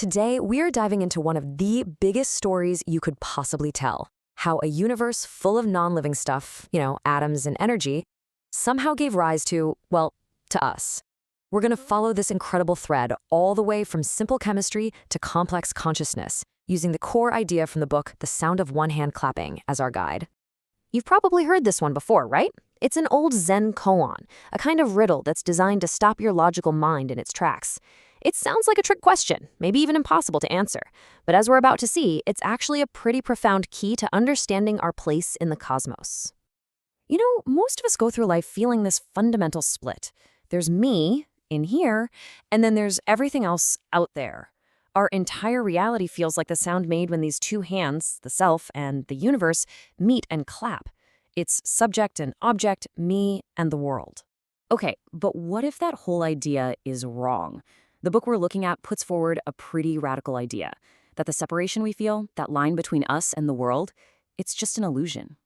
Today, we are diving into one of the biggest stories you could possibly tell. How a universe full of non-living stuff, atoms and energy, somehow gave rise to, well, to us. We're going to follow this incredible thread all the way from simple chemistry to complex consciousness, using the core idea from the book The Sound of One Hand Clapping as our guide. You've probably heard this one before, right? It's an old Zen koan, a kind of riddle that's designed to stop your logical mind in its tracks. It sounds like a trick question, maybe even impossible to answer. But as we're about to see, it's actually a pretty profound key to understanding our place in the cosmos. Most of us go through life feeling this fundamental split. There's me, in here, and then there's everything else out there. Our entire reality feels like the sound made when these two hands, the self and the universe, meet and clap. It's subject and object, me and the world. Okay, but what if that whole idea is wrong? The book we're looking at puts forward a pretty radical idea, that the separation we feel, that line between us and the world, it's just an illusion.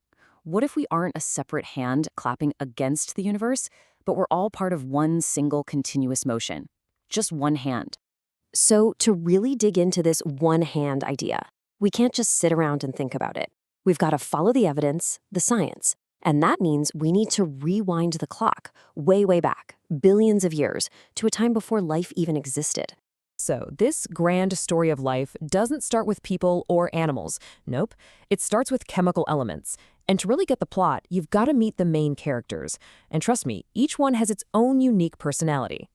What if we aren't a separate hand clapping against the universe, but we're all part of one single continuous motion? Just one hand. So to really dig into this one-hand idea, we can't just sit around and think about it. We've got to follow the evidence, the science. And that means we need to rewind the clock way, way back, billions of years, to a time before life even existed. So this grand story of life doesn't start with people or animals. Nope. It starts with chemical elements. And to really get the plot, you've got to meet the main characters. And trust me, each one has its own unique personality.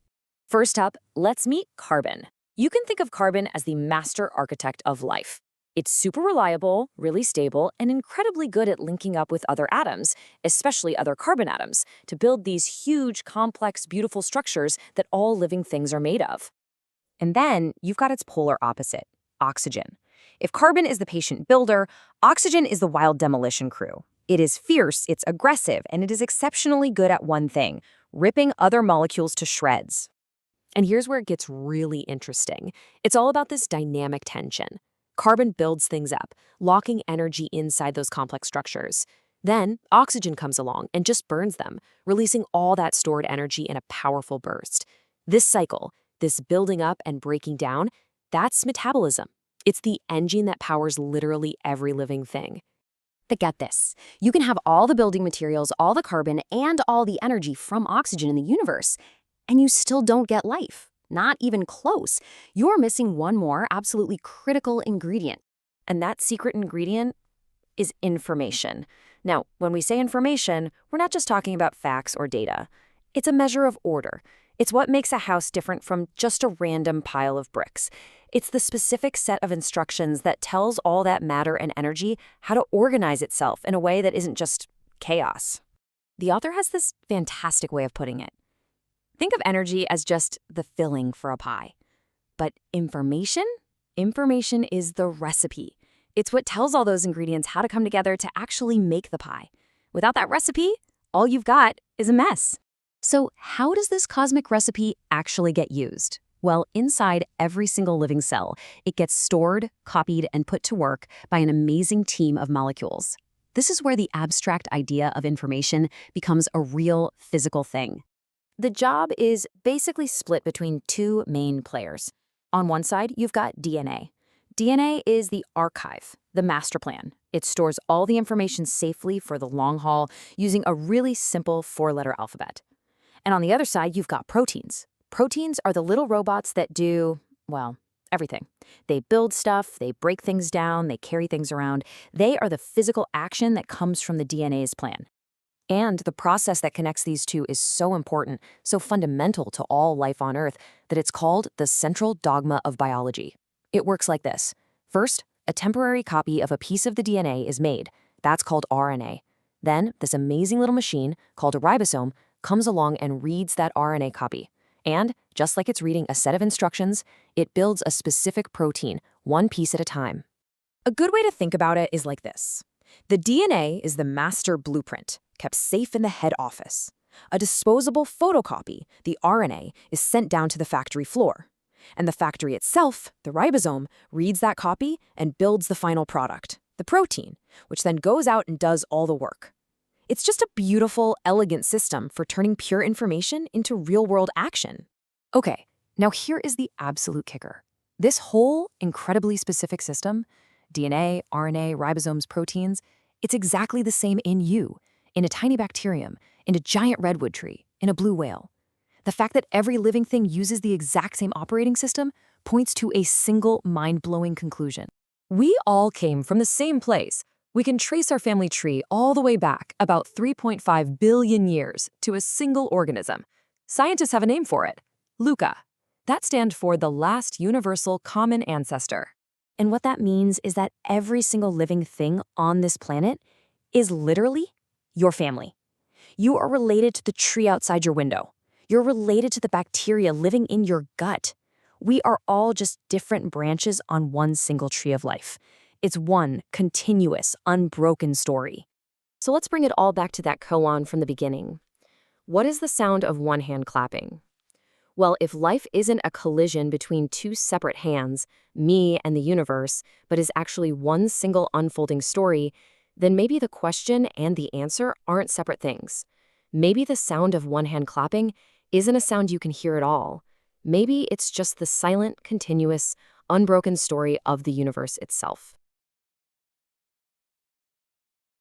First up, let's meet carbon. You can think of carbon as the master architect of life. It's super reliable, really stable, and incredibly good at linking up with other atoms, especially other carbon atoms, to build these huge, complex, beautiful structures that all living things are made of. And then you've got its polar opposite, oxygen. If carbon is the patient builder, oxygen is the wild demolition crew. It is fierce, it's aggressive, and it is exceptionally good at one thing, ripping other molecules to shreds. And here's where it gets really interesting. It's all about this dynamic tension. Carbon builds things up, locking energy inside those complex structures. Then, oxygen comes along and just burns them, releasing all that stored energy in a powerful burst. This cycle, this building up and breaking down, that's metabolism. It's the engine that powers literally every living thing. But get this, you can have all the building materials, all the carbon, and all the energy from oxygen in the universe, and you still don't get life. Not even close. You're missing one more absolutely critical ingredient. And that secret ingredient is information. Now, when we say information, we're not just talking about facts or data. It's a measure of order. It's what makes a house different from just a random pile of bricks. It's the specific set of instructions that tells all that matter and energy how to organize itself in a way that isn't just chaos. The author has this fantastic way of putting it. Think of energy as just the filling for a pie. But information? Information is the recipe. It's what tells all those ingredients how to come together to actually make the pie. Without that recipe, all you've got is a mess. So how does this cosmic recipe actually get used? Well, inside every single living cell, it gets stored, copied, and put to work by an amazing team of molecules. This is where the abstract idea of information becomes a real physical thing. The job is basically split between two main players. On one side, you've got DNA. DNA is the archive, the master plan. It stores all the information safely for the long haul using a really simple four-letter alphabet. And on the other side, you've got proteins. Proteins are the little robots that do, well, everything. They build stuff, they break things down, they carry things around. They are the physical action that comes from the DNA's plan. And the process that connects these two is so important, so fundamental to all life on Earth, that it's called the central dogma of biology. It works like this. First, a temporary copy of a piece of the DNA is made. That's called RNA. Then, this amazing little machine, called a ribosome, comes along and reads that RNA copy. And, just like it's reading a set of instructions, it builds a specific protein, one piece at a time. A good way to think about it is like this. The DNA is the master blueprint, kept safe in the head office. A disposable photocopy, the RNA, is sent down to the factory floor. And the factory itself, the ribosome, reads that copy and builds the final product, the protein, which then goes out and does all the work. It's just a beautiful, elegant system for turning pure information into real-world action. Okay, now here is the absolute kicker. This whole incredibly specific system, DNA, RNA, ribosomes, proteins, it's exactly the same in you, in a tiny bacterium, in a giant redwood tree, in a blue whale. The fact that every living thing uses the exact same operating system points to a single mind-blowing conclusion. We all came from the same place. We can trace our family tree all the way back, about 3.5 billion years, to a single organism. Scientists have a name for it, LUCA. That stands for the last universal common ancestor. And what that means is that every single living thing on this planet is literally your family. You are related to the tree outside your window. You're related to the bacteria living in your gut. We are all just different branches on one single tree of life. It's one continuous, unbroken story. So let's bring it all back to that koan from the beginning. What is the sound of one hand clapping? Well, if life isn't a collision between two separate hands, me and the universe, but is actually one single unfolding story, then maybe the question and the answer aren't separate things. Maybe the sound of one hand clapping isn't a sound you can hear at all. Maybe it's just the silent, continuous, unbroken story of the universe itself.